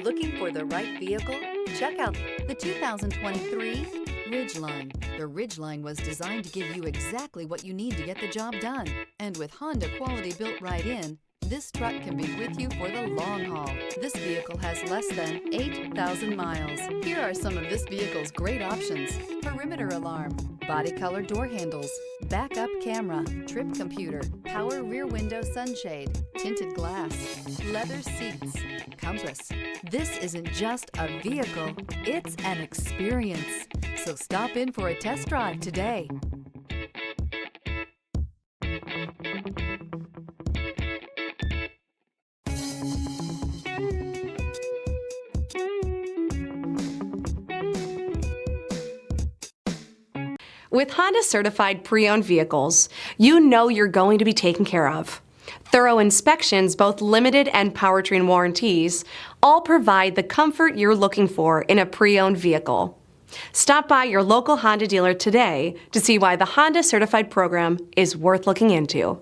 Looking for the right vehicle? Check out the 2023 Ridgeline. The Ridgeline was designed to give you exactly what you need to get the job done. And with Honda quality built right in, this truck can be with you for the long haul. This vehicle has less than 8,000 miles. Here are some of this vehicle's great options: perimeter alarm, body color door handles, backup camera, trip computer, power rear window sunshade, tinted glass, leather seats, compass. This isn't just a vehicle, it's an experience. So stop in for a test drive today. With Honda certified pre-owned vehicles, you know you're going to be taken care of. Thorough inspections, both limited and powertrain warranties, all provide the comfort you're looking for in a pre-owned vehicle. Stop by your local Honda dealer today to see why the Honda certified program is worth looking into.